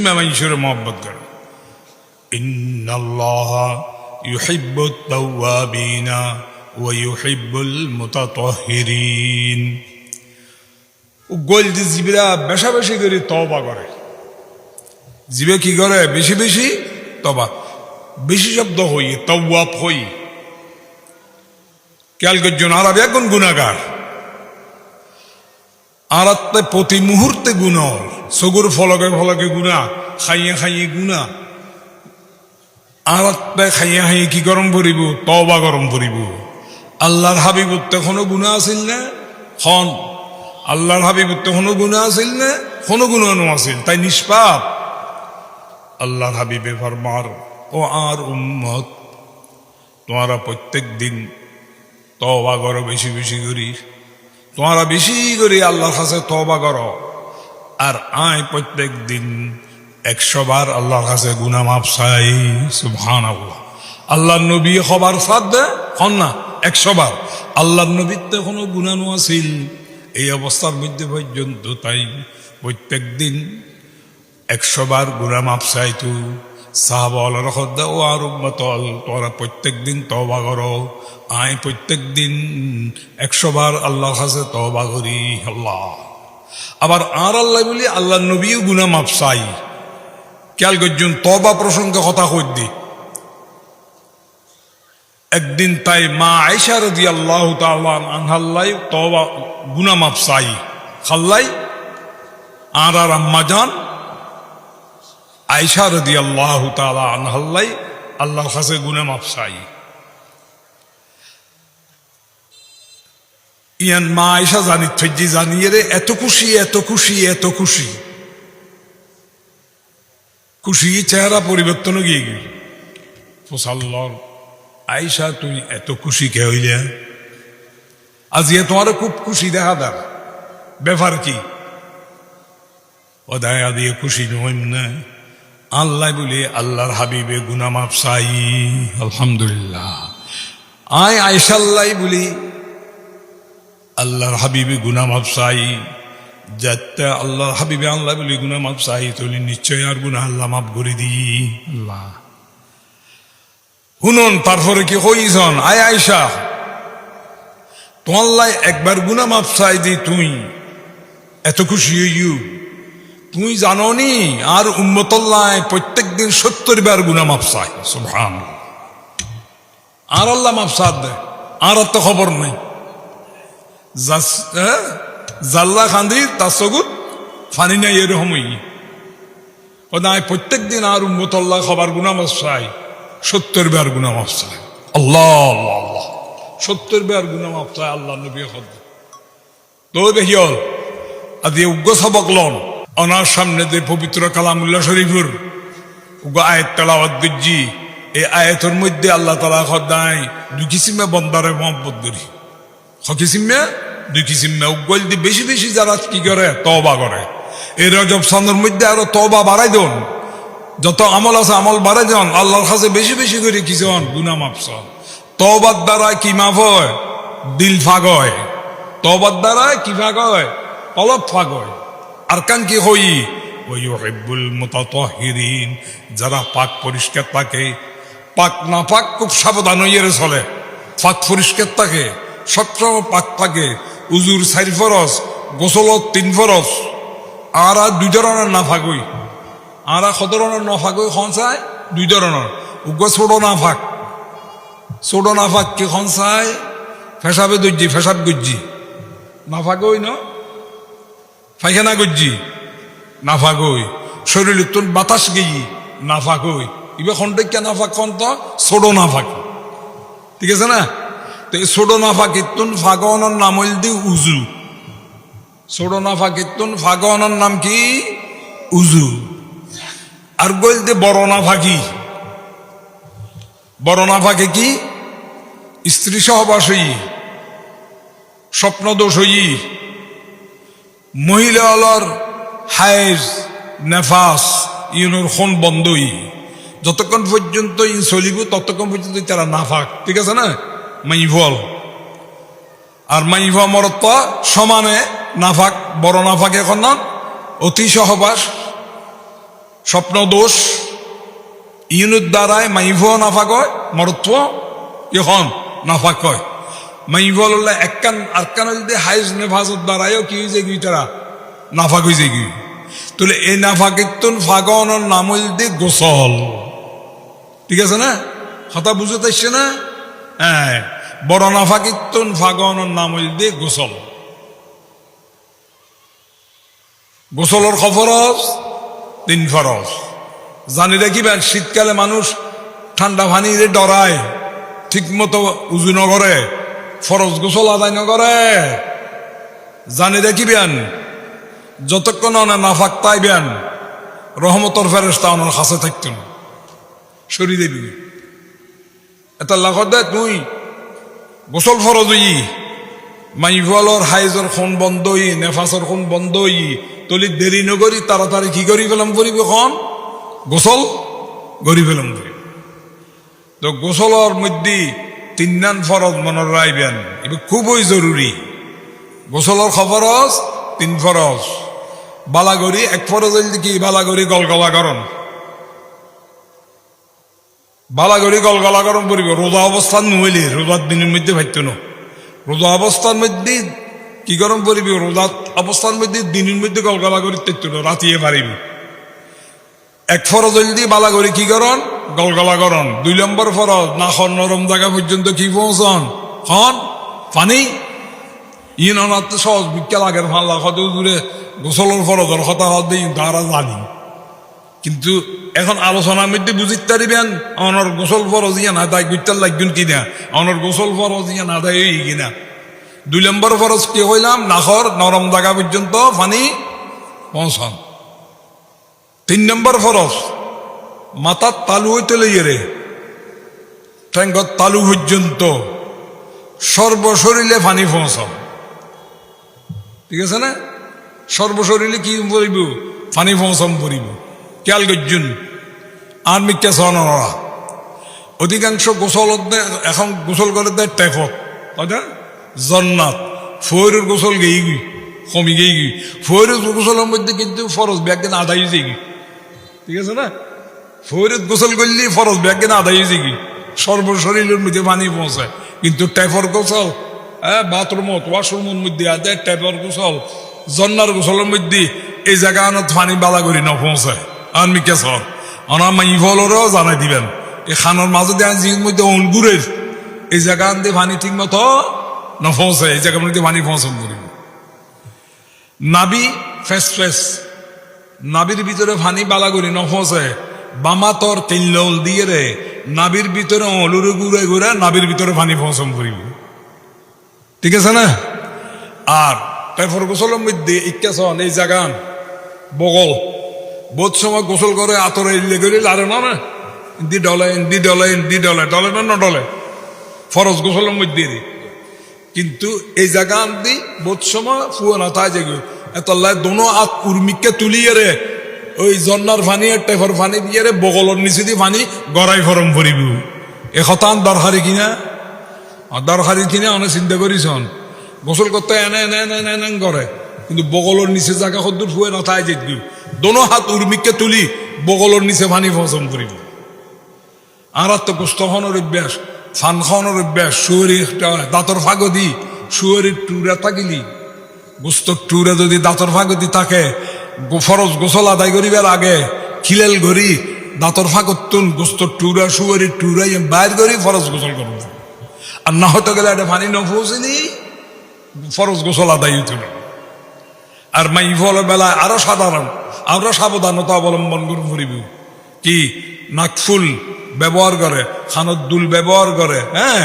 কিসিমে মানুষের মহব্বত করে। ইন্নাল্লাহা ইউহিব্বুত তাওয়াবিনা ওয়া ইউহিব্বুল মুতাতাহহিরিন। গোল যে জিবরা বেশা বেশি করে তওবা করে, জিবে কি করে বেশি বেশি তওবা, বেশি শব্দ হই তাওয়াব হই। খেয়াল করছেন আরব এখন গুনাহগার, আর প্রতি মুহূর্তে গুনাহ, সগুর ফলকে ফলকে গুনাহ, খাইয়ে খাইয়ে গুনাহ, আর খাইয়ে খাইয়ে কি গরম করিব, তওবা গরম করিব। আল্লাহর হাবিবুর তখনও গুনাহ আছিল না, খন আল্লাহর হাবিবুর তখনও গুনাহ আছিল না, কোনো গুনাহ আছিল, তাই নিষ্পাপ। আল্লাহর হাবিবে ফরমার, ও আর উম্মত, তোমরা প্রত্যেক দিন তওবা করো বেশি বেশি করি, তোমরা বেশি করে আল্লাহর কাছে তওবা করো। আর আয় প্রত্যেক দিন 100 বার আল্লাহর কাছে গুনাহ মাফ চাই। সুবহানাল্লাহ। আল্লাহর নবী খবর সাদ দেয় হন না 100 বার। আল্লাহর নবীর তো কোনো গুনাহ আছিল, এই অবস্থার মধ্যে পর্যন্ত তাই প্রত্যেক দিন 100 বার গুনাহ মাফ চাইতো। সাহাবাওয়ালারা খোদা, ও আর উম্মত, তোমরা প্রত্যেক দিন তওবা করো, আয় প্রত্যেক দিন 100 বার আল্লাহর কাছে তওবা করি। আল্লাহ আবার আর আল্লাহ বলি আল্লাহর নবীও গুনাহ মাফ চাই। খেয়াল করছেন তওবা প্রসঙ্গে কথা কই দি। একদিন তাই মা আয়েশা রাদিয়াল্লাহু তাআলা আনহাল্লাই তওবা গুনাহ মাফ চাই খাল্লাই, আর আম্মা জান আয়েশা রাদিয়াল্লাহু তাআলা আনহাল্লাই আল্লাহর কাছে গুনাহ মাফ চাই। ইয়ান মা আয়েশা জানি থজ্জি জানিয়ে রে এত খুশি এত খুশি এত খুশি, খুশি চেহারা পরিবর্তন গিয়ে গেল। ফসাল্লার আয়েশা তুমি এত খুশি কে হইলে? আজ তোমার খুব খুশি দেখা দার, ব্যাপার কি? ও দায়া দিয়ে খুশি নইম না। আল্লাহ বলে আল্লাহর হাবিবে গুনাহ মাফ চাই। আলহামদুলিল্লাহ। আয় আয়েশাল্লাহ বলি আল্লাহর হাবিবে গুনাহ মাফ চাই। যাতে আল্লাহর হাবিবে আল্লাহ বলি গুনাহ মাফ চাই, তাহলে নিশ্চয় আর গুনাহ আল্লাহ মাফ করে দি। আল্লাহ শুনুন, তারপরে কি হইছন? আয় আয়েশা, তোমাল্লাই একবার গুনাহ মাফ চাই দি তুমি এত খুশি হইউ? তুমি জানো নি আর উম্মতুল্লাহ প্রত্যেক দিন 70 বার গুনাহ মাফ চাই। সুবহানাল্লাহ। আর আল্লাহ মাফ চাদ দেয়, আর তো খবর নাই। জাল্লা খান্দি তার চকুত ফানি নাই, এরকমই প্রত্যেক দিন আর উম্মতুল্লাহ খবর গুনাহ মাফ চাই, 70 বার গুনাহ মাফ চাই। আল্লাহ আল্লাহ আল্লাহ, 70 বার গুনাহ মাফ চাই আল্লাহ নবী খদ। তো দেখিও আদি উগ্র সবক লন ওনার সামনে যে পবিত্র কালামুল্লাহ শরীফুর উগ্র আয়াত তেলাওয়াত করছি। এই আয়াতের মধ্যে আল্লাহ তাআলা খদায় 2 কিসিমে বন্দারে মহব্বত করি। কিসিমে 2 কিসিমে উগ্গল দি বেশি বেশি যারা কি করে তওবা করে। এই রজব সনের মধ্যে আরো তওবা বাড়াই দেন, যত আমল আছে আমল বাড়াই দেন, আল্লাহর কাছে বেশি বেশি করে কিছু গুনাহ মাফ চান। তওবার দ্বারা কি মাফ হয়? দিল ফাগ হয়। তওবার দ্বারা কি ফাগ হয়? কলব ফাগ হয়। আর কান কি হই? ওয়া ইউহিব্বুল মুতাতাহহিরিন, যারা পাক পরিষ্কার থাকে। পাক না পাক খুব সাবধান হইয়ে চলে। পাক পরিষ্কার থাকে, সবসময় পাক থাকে। উজুর 4 ফরজ, গোসলত 3 ফরজ। আর 2 ধরনের নাফাক হই। আর কত ধরনের নাফাক হই খনসায়? 2 ধরনের। উগ্র ছোট নাফাক। ছোট নাফাক কি খনসায়? ফেসাবে দর্জি, ফেসাব গজ্জি নাফাক হই না, পায়খানা গজ্জি নাফাক হই, শরীর তোর বাতাস গেই নাফাক হই। ইবে খন্ডকে নাফাক খন্ত ছোট নাফাক, ঠিক আছে না? তো এই ছোট নাফাকিতুন ফাগনের নাম হইল দি উজু। ছোট নাফাকিতুন ফাগনের নাম কি? উজু। আর গইল দি বড় নাফাকি। বড় নাফাকে কি? স্ত্রী সহবাস হই, স্বপ্ন দোষ হই, মহিলার হায়েজ নেফাস ইউনোর খন বন্ধই, যতক্ষণ পর্যন্ত ইন চলিব ততক্ষণ পর্যন্ত তারা নাফাক, ঠিক আছে না? মাইফল আর মাইফা মরত সমানে নাফাক। বড় নাফাক এখন অতি সহবাস, স্বপ্ন দোষ ইউনুর দ্বারায় মাইভ নাফাক হয়, মরত্ব এখন নাফাক হয়। মাইভ হলে একখান আরকান যদি হাইজ নেফাজত দ্বারায়ও কি হয়ে যায় তারা নাফাক হয়ে যায়। তাহলে এই নাফাকিতুন ফাগনের নাম হইল গোসল। ঠিক আছে না? কথা বুঝতে চাইছে না? হ্যাঁ, বড় নাফাকিতুন ফাগনের নাম হইল গোসল। গোসলের খফরজ 3 ফরজ। জানি রাখিবেন, শীতকালে মানুষ ঠান্ডা পানিরে ডরায়, ঠিক মতো উজু নগরে, ফরজ গোসল আদায় নগরে। জানি রাখিবেন, যতক্ষণ অনেক নাফাক তাইবেন রহমতর ফেরেশতা অনেক কাছে থাকত না, সরি দেবি এটা লাখত দে তুই গোসল ফরজ হই, মাইফলর হাইজর খুন বন্ধ হই, নেফাসর খুন বন্ধ হই, তলি দেরি নগরি তাড়াতাড়ি কি করি ফেলাম করিব খন গোসল গড়ি ফেলাম করি। তো গোসলর মধ্যে 3 ফরজ মনে রাখবেন, এটা খুবই জরুরি। গোসলর খবরজ 3 ফরজ। বালাগরি 1 ফরজ কি বালাগরি গলগলাকরণ, বালাগরি গলগলাকরণ করিব। রোজা অবস্থান নহইলে রোজার দিনের মধ্যে ভাইত না, রোজা অবস্থার মধ্যে কি গরম করিবি, রোজা অবস্থার মধ্যে দিনের মধ্যে গলগলা করি তেত রাতিয়ে পারিবি। 1 ফরজ যদি বালাগরি কি করন গলগলাকরণ। 2 নম্বর ফরজ নাখন নরম জায়গা পর্যন্ত কি পৌঁছন খন পানি ইনাত সহজ বিজ্ঞান আগের ফাল্লা কত দূরে গোসলের ফরজের কথা হতে তারা জানি, কিন্তু এখন আলোচনার মধ্যে বুঝিতে পারিবেন আমার গোসল ফরজ ইয়া না দেয় গুইতার লাগবেন কিনা, আমার গোসল ফরজ ইয়া না দেয় কিনা। 2 নম্বর ফরজ কি হইলাম, নাখর নরম জায়গা পর্যন্ত পানি পৌঁছান। 3 নম্বর ফরজ মাথার তালু হইতে লইয়ে ঠ্যাঙ্গর তালু পর্যন্ত সর্বশরীরে পানি পৌঁছান। ঠিক আছে না? সর্বশরীরে কি করিব, পানি পৌঁছাম করিব। খেয়াল করছুন আর মিথ্যা সনরা অধিকাংশ গোসল এখন গোসল করে দেয় টেফত, জন্নাত ফৈরের গোসল গেই গই কমি গেই গই। ফৈরের গোসলের মধ্যে কিন্তু ফরজ ব্যাগদিন আদায় হয়ে যাই। ঠিক আছে না? ফৈরের গোসল করলে ফরজ ব্যাগদিন আদায় হয়ে যাই, সর্বশরীরের মধ্যে পানি পৌঁছায়। কিন্তু টেপর গোসল বাথরুমত ওয়াশরুমের মধ্যে আদায় টেপর গোসল জন্নার গোসলের মধ্যে এই জায়গা আনত পানি বালা করি না পৌঁছায়। আর মিকে সর অনা মাইফলরেও জানাই দিবেন, এই খানোর মাঝে দেওয়ার মধ্যে অনগুরের এই জায়গা আনতে পানি ঠিক মতো না পৌঁছায়, এই জায়গার মধ্যে পানি পৌঁছান করিব। নাবি ফেস নাবির ভিতরে পানি বালা করি না পৌঁছায়, বামাতর তেল দিয়ে রে নাবির ভিতরে অলুরে ঘুরে ঘুরে নাবির ভিতরে পানি পৌঁছান করিব। ঠিক আছে না? আর তারপর গোসলের মধ্যে ইচ্ছাসন এই জায়গান বগল বহুত সময় গোসল করে আতরে ইলে করে লারে না দি ডলে দি ডলে দি ডলে ডলে না ডলে ফরজ গোসলের মধ্যে। কিন্তু এই জায়গা আনদি বহুত সময় ফুয়ানা তাই যে এত দোনো হাত উর্মিককে তুলিয়ে রে ওই জন্নার পানি আর টেফর পানি দিয়ে রে বগলর নিচে দিয়ে পানি গড়াই ফরম ভরিব। এ কথা দরকারি কিনা? দরকারি কিনা অনেক চিন্তা করিছন। গোসল করতে এনে এনে এনে এনে এনে করে, কিন্তু বগলর নিচে জায়গা কদ্দুর ফুয়ে না তাই যে দোনো হাত উর্মিককে তুলি বগলর নিচে পানি ফসম করিব। আর তো গোস্ত খানোর অভ্যাস, ফান খাওয়ানোর অভ্যাস, শুয়ারি দাঁতর ফাগদি শুয়ারির টুরা থাকিলি গোস্ত টুরা যদি দাঁতর ফাগদি থাকে ফরজ গোসল আদায় করিবার আগে খিলেল ঘড়ি দাঁতর ফাগতুন গোস্ত টুরা শুয়ারির টুরাই বাইর করি ফরজ গোসল করব। আর না হতে গেলে এটা পানি না পৌঁছেনি ফরজ গোসল আদায় হইত না। আর মাইফলের বেলায় আরো সাধারণ আরো সাবধানতা অবলম্বন করিব। কি নাকফুল ব্যবহার করে, খানত দুল ব্যবহার করে, হ্যাঁ